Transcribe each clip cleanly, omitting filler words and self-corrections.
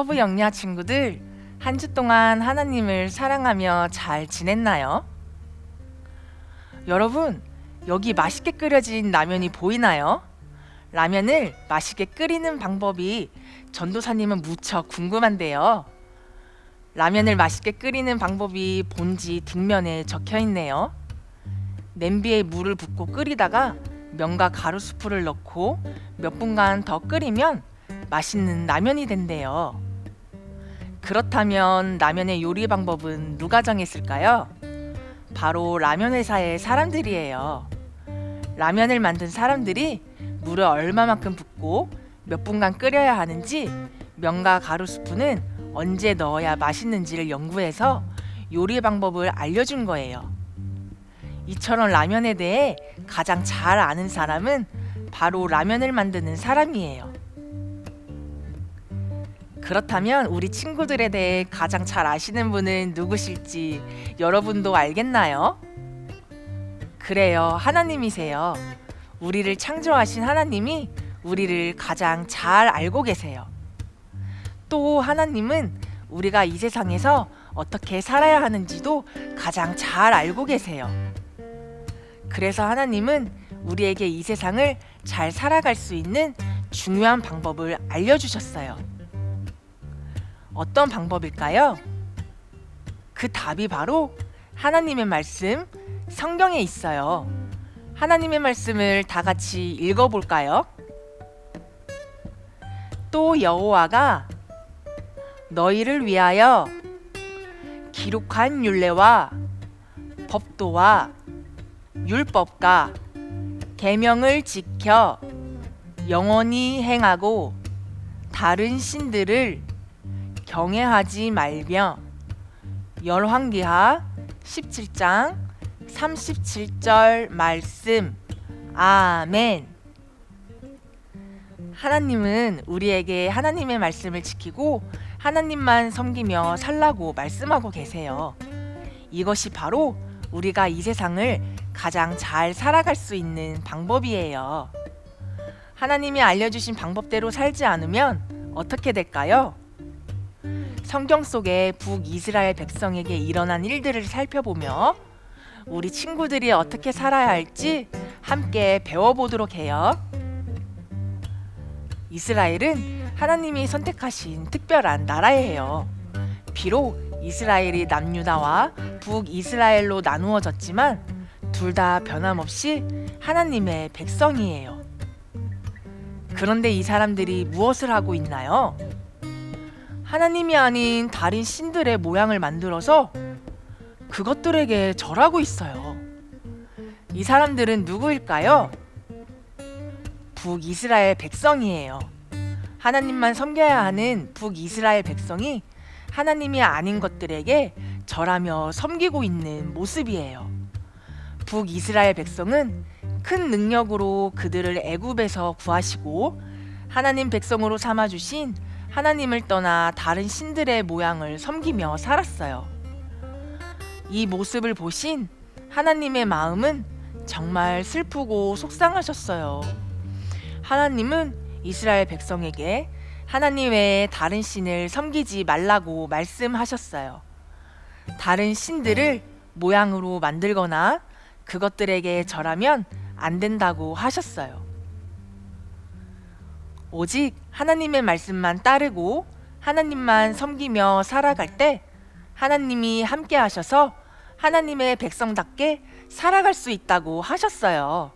서부 영리아 친구들, 한 주 동안 하나님을 사랑하며 잘 지냈나요? 여러분, 여기 맛있게 끓여진 라면이 보이나요? 라면을 맛있게 끓이는 방법이 전도사님은 무척 궁금한데요. 라면을 맛있게 끓이는 방법이 본지 뒷면에 적혀 있네요. 냄비에 물을 붓고 끓이다가 면과 가루수프를 넣고 몇 분간 더 끓이면 맛있는 라면이 된대요. 그렇다면 라면의 요리 방법은 누가 정했을까요? 바로 라면 회사의 사람들이에요. 라면을 만든 사람들이 물을 얼마만큼 붓고 몇 분간 끓여야 하는지, 면과 가루수프는 언제 넣어야 맛있는지를 연구해서 요리 방법을 알려준 거예요. 이처럼 라면에 대해 가장 잘 아는 사람은 바로 라면을 만드는 사람이에요. 그렇다면 우리 친구들에 대해 가장 잘 아시는 분은 누구실지 여러분도 알겠나요? 그래요, 하나님이세요. 우리를 창조하신 하나님이 우리를 가장 잘 알고 계세요. 또 하나님은 우리가 이 세상에서 어떻게 살아야 하는지도 가장 잘 알고 계세요. 그래서 하나님은 우리에게 이 세상을 잘 살아갈 수 있는 중요한 방법을 알려주셨어요. 어떤 방법일까요? 그 답이 바로 하나님의 말씀, 성경에 있어요. 하나님의 말씀을 다 같이 읽어볼까요? 또 여호와가 너희를 위하여 기록한 율례와 법도와 율법과 계명을 지켜 영원히 행하고 다른 신들을 경외하지 말며. 열왕기하 17장 37절 말씀. 아멘. 하나님은 우리에게 하나님의 말씀을 지키고 하나님만 섬기며 살라고 말씀하고 계세요. 이것이 바로 우리가 이 세상을 가장 잘 살아갈 수 있는 방법이에요. 하나님이 알려주신 방법대로 살지 않으면 어떻게 될까요? 성경 속의 북이스라엘 백성에게 일어난 일들을 살펴보며 우리 친구들이 어떻게 살아야 할지 함께 배워보도록 해요. 이스라엘은 하나님이 선택하신 특별한 나라예요. 비록 이스라엘이 남유다와 북이스라엘로 나누어졌지만 둘 다 변함없이 하나님의 백성이에요. 그런데 이 사람들이 무엇을 하고 있나요? 하나님이 아닌 다른 신들의 모양을 만들어서 그것들에게 절하고 있어요. 이 사람들은 누구일까요? 북이스라엘 백성이에요. 하나님만 섬겨야 하는 북이스라엘 백성이 하나님이 아닌 것들에게 절하며 섬기고 있는 모습이에요. 북이스라엘 백성은 큰 능력으로 그들을 애굽에서 구하시고 하나님 백성으로 삼아주신 하나님을 떠나 다른 신들의 모양을 섬기며 살았어요. 이 모습을 보신 하나님의 마음은 정말 슬프고 속상하셨어요. 하나님은 이스라엘 백성에게 하나님 외에 다른 신을 섬기지 말라고 말씀하셨어요. 다른 신들을 모양으로 만들거나 그것들에게 절하면 안 된다고 하셨어요. 오직 하나님의 말씀만 따르고 하나님만 섬기며 살아갈 때 하나님이 함께 하셔서 하나님의 백성답게 살아갈 수 있다고 하셨어요.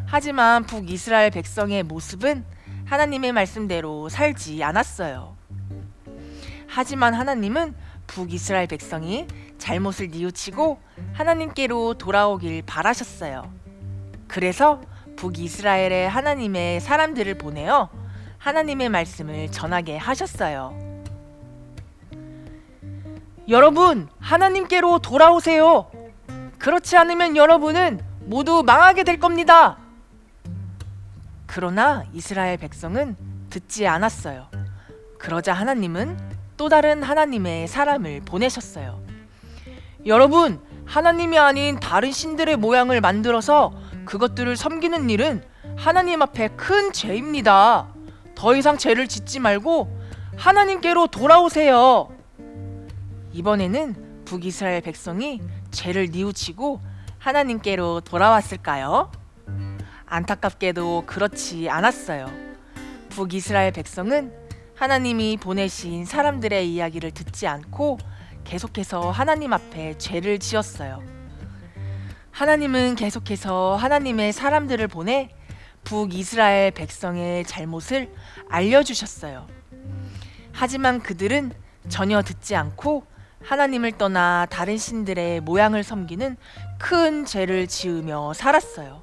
하지만 북이스라엘 백성의 모습은 하나님의 말씀대로 살지 않았어요. 하지만 하나님은 북이스라엘 백성이 잘못을 뉘우치고 하나님께로 돌아오길 바라셨어요. 그래서 북이스라엘의 하나님의 사람들을 보내어 하나님의 말씀을 전하게 하셨어요. 여러분, 하나님께로 돌아오세요. 그렇지 않으면 여러분은 모두 망하게 될 겁니다. 그러나 이스라엘 백성은 듣지 않았어요. 그러자 하나님은 또 다른 하나님의 사람을 보내셨어요. 여러분, 하나님이 아닌 다른 신들의 모양을 만들어서 그것들을 섬기는 일은 하나님 앞에 큰 죄입니다. 더 이상 죄를 짓지 말고 하나님께로 돌아오세요. 이번에는 북이스라엘 백성이 죄를 뉘우치고 하나님께로 돌아왔을까요? 안타깝게도 그렇지 않았어요. 북이스라엘 백성은 하나님이 보내신 사람들의 이야기를 듣지 않고 계속해서 하나님 앞에 죄를 지었어요. 하나님은 계속해서 하나님의 사람들을 보내 북이스라엘 백성의 잘못을 알려주셨어요. 하지만 그들은 전혀 듣지 않고 하나님을 떠나 다른 신들의 모양을 섬기는 큰 죄를 지으며 살았어요.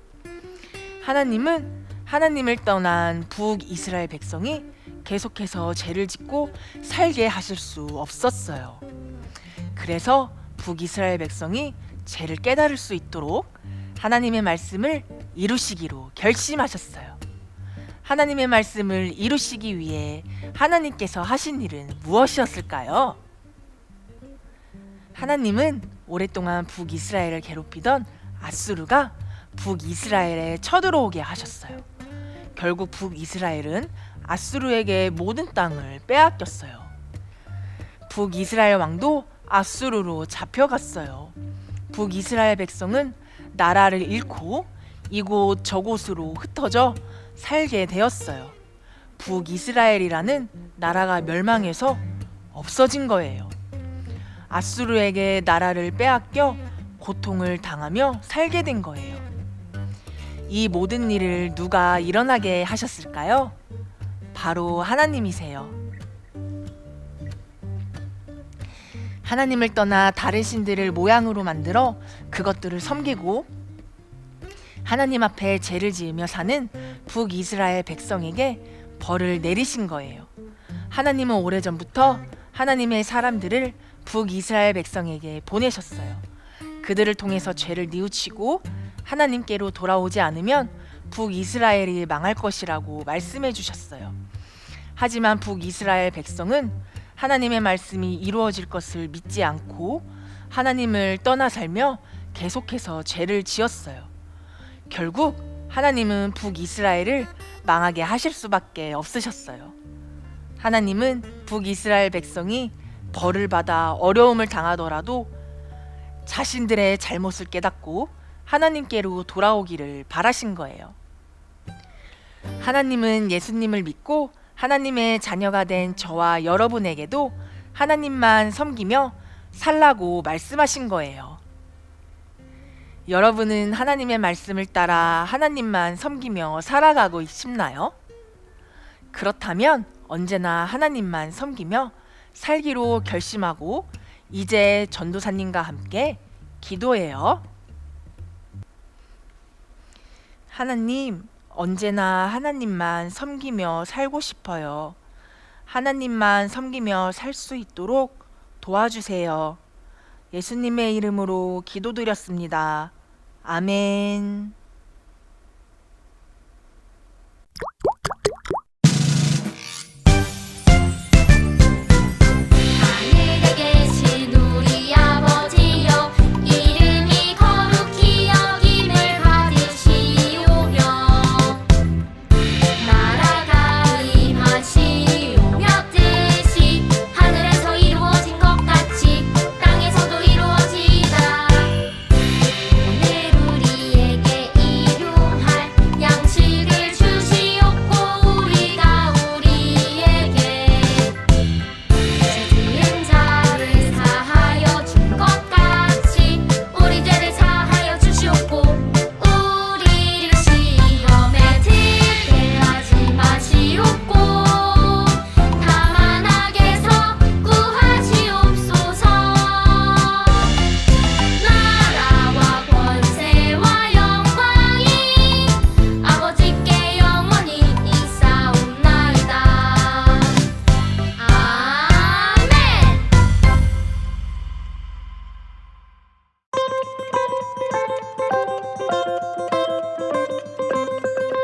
하나님은 하나님을 떠난 북이스라엘 백성이 계속해서 죄를 짓고 살게 하실 수 없었어요. 그래서 북이스라엘 백성이 죄를 깨달을 수 있도록 하나님의 말씀을 이루시기로 결심하셨어요. 하나님의 말씀을 이루시기 위해 하나님께서 하신 일은 무엇이었을까요? 하나님은 오랫동안 북이스라엘을 괴롭히던 아수르가 북이스라엘에 쳐들어오게 하셨어요. 결국 북이스라엘은 아수르에게 모든 땅을 빼앗겼어요. 북이스라엘 왕도 아수르로 잡혀갔어요. 북이스라엘 백성은 나라를 잃고 이곳 저곳으로 흩어져 살게 되었어요. 북이스라엘이라는 나라가 멸망해서 없어진 거예요. 아수르에게 나라를 빼앗겨 고통을 당하며 살게 된 거예요. 이 모든 일을 누가 일어나게 하셨을까요? 바로 하나님이세요. 하나님을 떠나 다른 신들을 모양으로 만들어 그것들을 섬기고 하나님 앞에 죄를 지으며 사는 북이스라엘 백성에게 벌을 내리신 거예요. 하나님은 오래전부터 하나님의 사람들을 북이스라엘 백성에게 보내셨어요. 그들을 통해서 죄를 뉘우치고 하나님께로 돌아오지 않으면 북이스라엘이 망할 것이라고 말씀해 주셨어요. 하지만 북이스라엘 백성은 하나님의 말씀이 이루어질 것을 믿지 않고 하나님을 떠나 살며 계속해서 죄를 지었어요. 결국 하나님은 북이스라엘을 망하게 하실 수밖에 없으셨어요. 하나님은 북이스라엘 백성이 벌을 받아 어려움을 당하더라도 자신들의 잘못을 깨닫고 하나님께로 돌아오기를 바라신 거예요. 하나님은 예수님을 믿고 하나님의 자녀가 된 저와 여러분에게도 하나님만 섬기며 살라고 말씀하신 거예요. 여러분은 하나님의 말씀을 따라 하나님만 섬기며 살아가고 싶나요? 그렇다면 언제나 하나님만 섬기며 살기로 결심하고 이제 전도사님과 함께 기도해요. 하나님, 언제나 하나님만 섬기며 살고 싶어요. 하나님만 섬기며 살 수 있도록 도와주세요. 예수님의 이름으로 기도드렸습니다. 아멘.